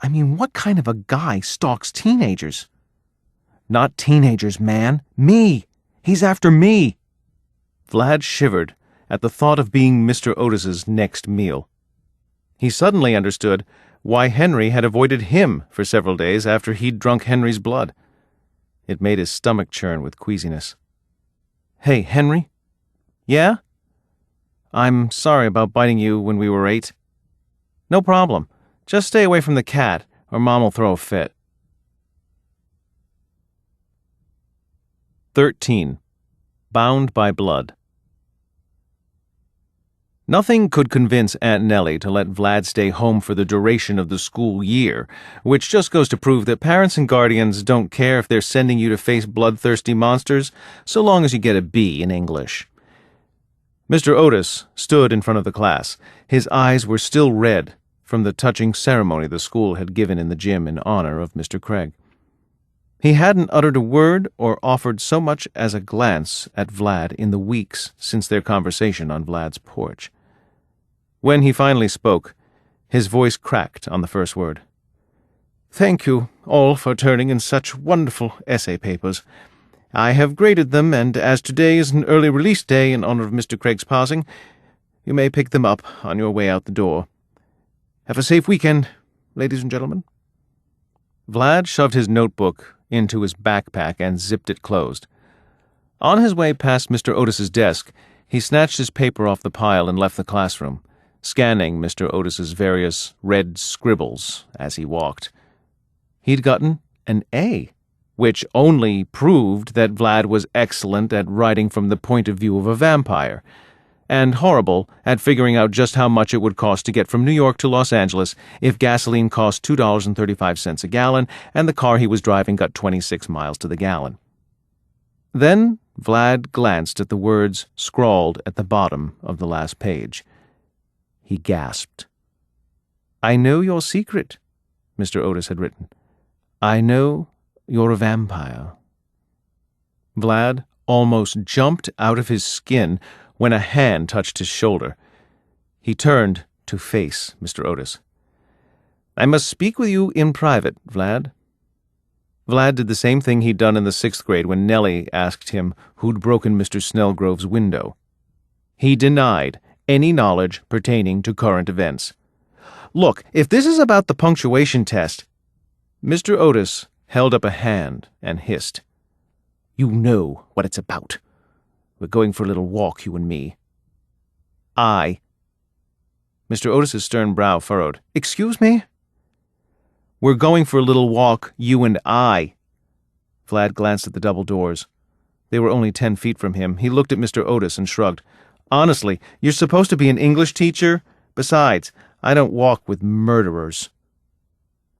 I mean, what kind of a guy stalks teenagers? Not teenagers, man. Me! He's after me! Vlad shivered at the thought of being Mr. Otis's next meal. He suddenly understood why Henry had avoided him for several days after he'd drunk Henry's blood. It made his stomach churn with queasiness. "Hey, Henry?" "Yeah?" "I'm sorry about biting you when we were 8. "No problem. Just stay away from the cat, or Mom will throw a fit." 13. Bound by Blood. Nothing could convince Aunt Nellie to let Vlad stay home for the duration of the school year, which just goes to prove that parents and guardians don't care if they're sending you to face bloodthirsty monsters, so long as you get a B in English. Mr. Otis stood in front of the class. His eyes were still red from the touching ceremony the school had given in the gym in honor of Mr. Craig. He hadn't uttered a word or offered so much as a glance at Vlad in the weeks since their conversation on Vlad's porch. When he finally spoke, his voice cracked on the first word. "Thank you all for turning in such wonderful essay papers. I have graded them, and as today is an early release day in honor of Mr. Craig's passing, you may pick them up on your way out the door. Have a safe weekend, ladies and gentlemen." Vlad shoved his notebook into his backpack and zipped it closed. On his way past Mr. Otis's desk, he snatched his paper off the pile and left the classroom, scanning Mr. Otis's various red scribbles as he walked. He'd gotten an A, which only proved that Vlad was excellent at writing from the point of view of a vampire, and horrible at figuring out just how much it would cost to get from New York to Los Angeles if gasoline cost $2.35 a gallon and the car he was driving got 26 miles to the gallon. Then Vlad glanced at the words scrawled at the bottom of the last page. He gasped. "I know your secret," Mr. Otis had written. "I know you're a vampire." Vlad almost jumped out of his skin when a hand touched his shoulder. He turned to face Mr. Otis. "I must speak with you in private, Vlad." Vlad did the same thing he'd done in the 6th grade when Nellie asked him who'd broken Mr. Snellgrove's window. He denied any knowledge pertaining to current events. "Look, if this is about the punctuation test—" Mr. Otis held up a hand and hissed. "You know what it's about. We're going for a little walk, you and me." "I—" Mr. Otis's stern brow furrowed. "Excuse me?" "We're going for a little walk, you and I." Vlad glanced at the double doors. They were only 10 feet from him. He looked at Mr. Otis and shrugged. "Honestly, you're supposed to be an English teacher? Besides, I don't walk with murderers."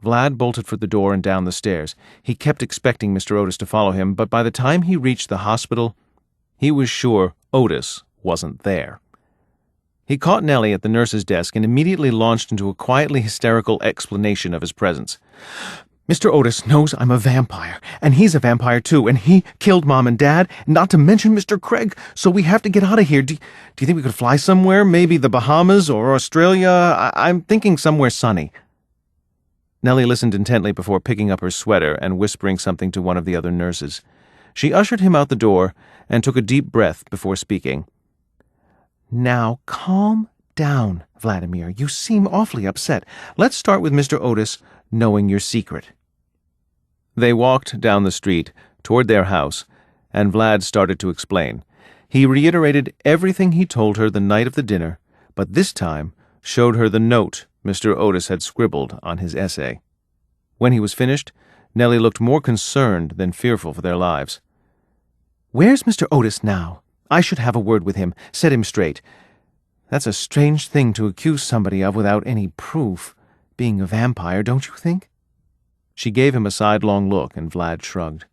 Vlad bolted for the door and down the stairs. He kept expecting Mr. Otis to follow him, but by the time he reached the hospital, he was sure Otis wasn't there. He caught Nellie at the nurse's desk and immediately launched into a quietly hysterical explanation of his presence. "Mr. Otis knows I'm a vampire, and he's a vampire too, and he killed Mom and Dad, not to mention Mr. Craig, so we have to get out of here. Do you think we could fly somewhere? Maybe the Bahamas or Australia? I'm thinking somewhere sunny." Nellie listened intently before picking up her sweater and whispering something to one of the other nurses. She ushered him out the door and took a deep breath before speaking. "Now, calm down, Vladimir. You seem awfully upset. Let's start with Mr. Otis knowing your secret." They walked down the street toward their house, and Vlad started to explain. He reiterated everything he told her the night of the dinner, but this time showed her the note Mr. Otis had scribbled on his essay. When he was finished, Nellie looked more concerned than fearful for their lives. "Where's Mr. Otis now? I should have a word with him, set him straight. That's a strange thing to accuse somebody of without any proof, being a vampire, don't you think?" She gave him a sidelong look, and Vlad shrugged.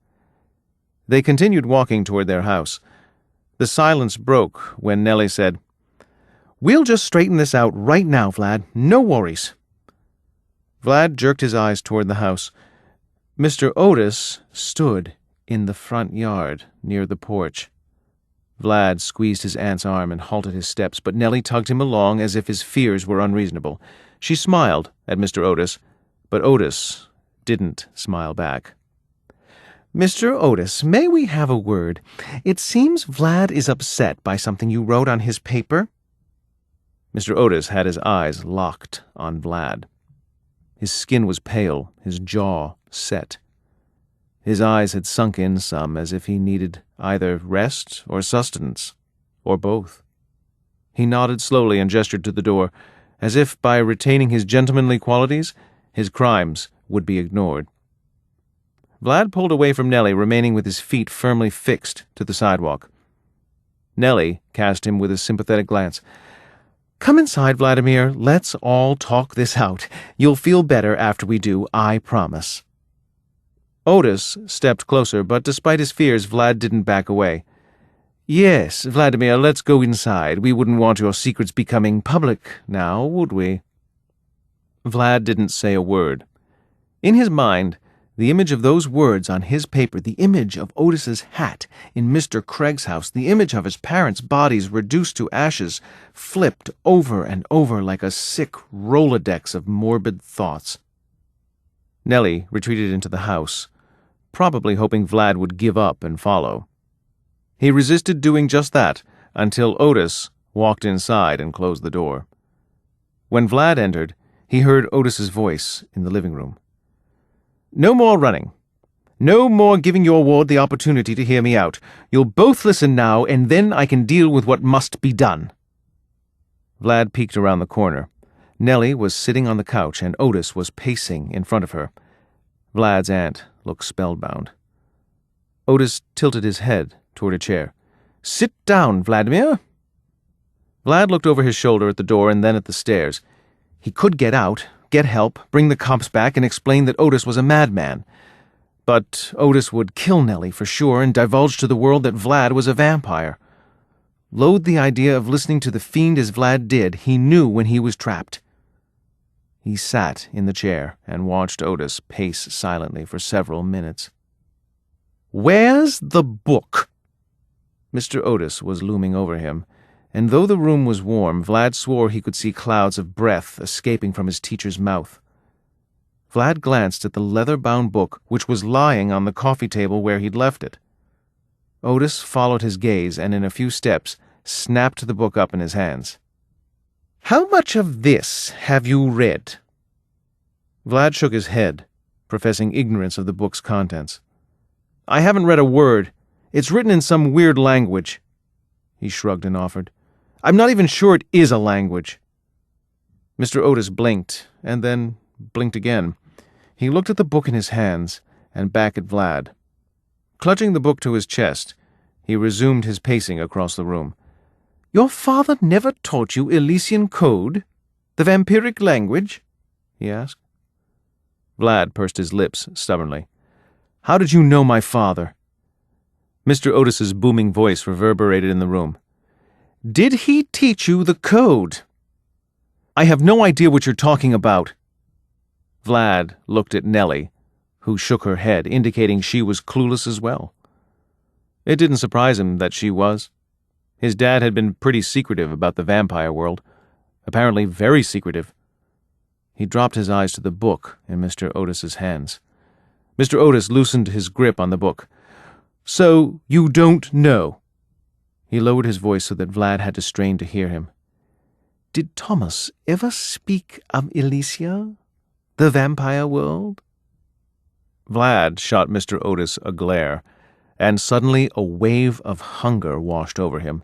They continued walking toward their house. The silence broke when Nellie said, "We'll just straighten this out right now, Vlad. No worries." Vlad jerked his eyes toward the house. Mr. Otis stood in the front yard near the porch. Vlad squeezed his aunt's arm and halted his steps, but Nellie tugged him along as if his fears were unreasonable. She smiled at Mr. Otis, But Otis didn't smile back. "Mr. Otis, may we have a word? It seems Vlad is upset by something you wrote on his paper." Mr. Otis had his eyes locked on Vlad. His skin was pale, his jaw set. His eyes had sunk in some, as if he needed either rest or sustenance, or both. He nodded slowly and gestured to the door, as if by retaining his gentlemanly qualities, his crimes would be ignored. Vlad pulled away from Nellie, remaining with his feet firmly fixed to the sidewalk. Nellie cast him with a sympathetic glance. "Come inside, Vladimir. Let's all talk this out. You'll feel better after we do, I promise." Otis stepped closer, but despite his fears, Vlad didn't back away. "Yes, Vladimir, let's go inside. We wouldn't want your secrets becoming public now, would we?" Vlad didn't say a word. In his mind, the image of those words on his paper, the image of Otis's hat in Mr. Craig's house, the image of his parents' bodies reduced to ashes, flipped over and over like a sick Rolodex of morbid thoughts. Nellie retreated into the house, probably hoping Vlad would give up and follow. He resisted doing just that until Otis walked inside and closed the door. When Vlad entered, he heard Otis's voice in the living room. "No more running. No more giving your ward the opportunity to hear me out. You'll both listen now, and then I can deal with what must be done." Vlad peeked around the corner. Nellie was sitting on the couch, and Otis was pacing in front of her. Vlad's aunt looked spellbound. Otis tilted his head toward a chair. "Sit down, Vladimir." Vlad looked over his shoulder at the door and then at the stairs. He could get out, get help, bring the cops back, and explain that Otis was a madman. But Otis would kill Nellie for sure and divulge to the world that Vlad was a vampire. Loathed the idea of listening to the fiend as Vlad did, he knew when he was trapped. He sat in the chair and watched Otis pace silently for several minutes. "Where's the book?" Mr. Otis was looming over him, and though the room was warm, Vlad swore he could see clouds of breath escaping from his teacher's mouth. Vlad glanced at the leather-bound book which was lying on the coffee table where he'd left it. Otis followed his gaze and in a few steps snapped the book up in his hands. "How much of this have you read?" Vlad shook his head, professing ignorance of the book's contents. "I haven't read a word. It's written in some weird language." He shrugged and offered, "I'm not even sure it is a language." Mr. Otis blinked, and then blinked again. He looked at the book in his hands and back at Vlad. Clutching the book to his chest, he resumed his pacing across the room. "Your father never taught you Elysian code? The vampiric language?" he asked. Vlad pursed his lips stubbornly. "How did you know my father?" Mr. Otis's booming voice reverberated in the room. "Did he teach you the code?" "I have no idea what you're talking about." Vlad looked at Nellie, who shook her head, indicating she was clueless as well. It didn't surprise him that she was. His dad had been pretty secretive about the vampire world, apparently very secretive. He dropped his eyes to the book in Mr. Otis's hands. Mr. Otis loosened his grip on the book. "So you don't know?" He lowered his voice so that Vlad had to strain to hear him. "Did Thomas ever speak of Elysia, the vampire world?" Vlad shot Mr. Otis a glare, and suddenly a wave of hunger washed over him.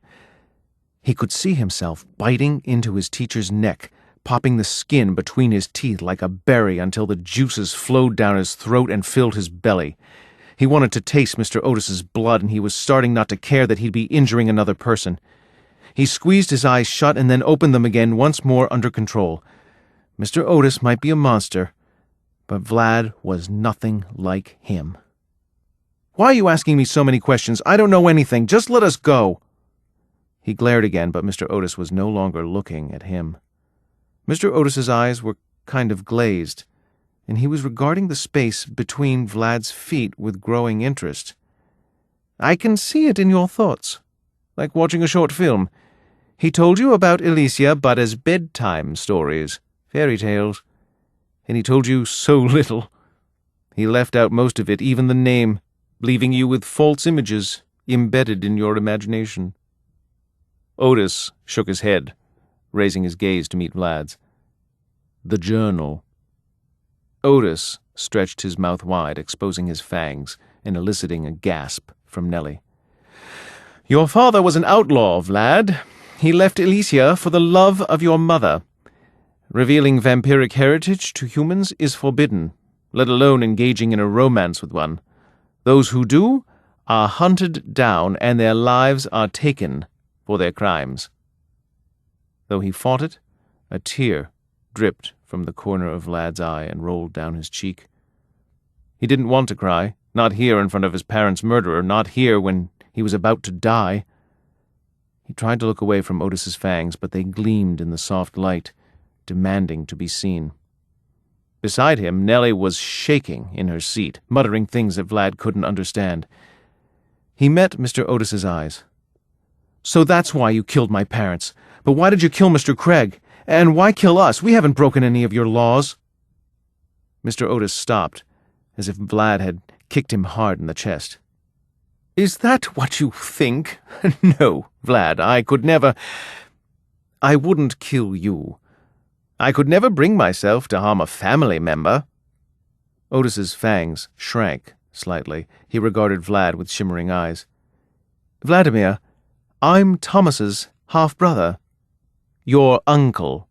He could see himself biting into his teacher's neck, popping the skin between his teeth like a berry until the juices flowed down his throat and filled his belly. He wanted to taste Mr. Otis's blood, and he was starting not to care that he'd be injuring another person. He squeezed his eyes shut and then opened them again, once more under control. Mr. Otis might be a monster, but Vlad was nothing like him. "Why are you asking me so many questions? I don't know anything. Just let us go." He glared again, but Mr. Otis was no longer looking at him. Mr. Otis's eyes were kind of glazed, and he was regarding the space between Vlad's feet with growing interest. "I can see it in your thoughts, like watching a short film. He told you about Elysia, but as bedtime stories, fairy tales. And he told you so little. He left out most of it, even the name, leaving you with false images embedded in your imagination." Otis shook his head, raising his gaze to meet Vlad's. "The journal." Otis stretched his mouth wide, exposing his fangs and eliciting a gasp from Nellie. "Your father was an outlaw, Vlad. He left Elysia for the love of your mother. Revealing vampiric heritage to humans is forbidden, let alone engaging in a romance with one. Those who do are hunted down and their lives are taken for their crimes." Though he fought it, a tear dripped from the corner of Vlad's eye and rolled down his cheek. He didn't want to cry, not here in front of his parents' murderer, not here when he was about to die. He tried to look away from Otis's fangs, but they gleamed in the soft light, demanding to be seen. Beside him, Nellie was shaking in her seat, muttering things that Vlad couldn't understand. He met Mr. Otis's eyes. "So that's why you killed my parents. But why did you kill Mr. Craig? And why kill us? We haven't broken any of your laws." Mr. Otis stopped, as if Vlad had kicked him hard in the chest. "Is that what you think? No, Vlad, I could never. I wouldn't kill you. I could never bring myself to harm a family member." Otis's fangs shrank slightly. He regarded Vlad with shimmering eyes. "Vladimir, I'm Thomas's half-brother. Your uncle."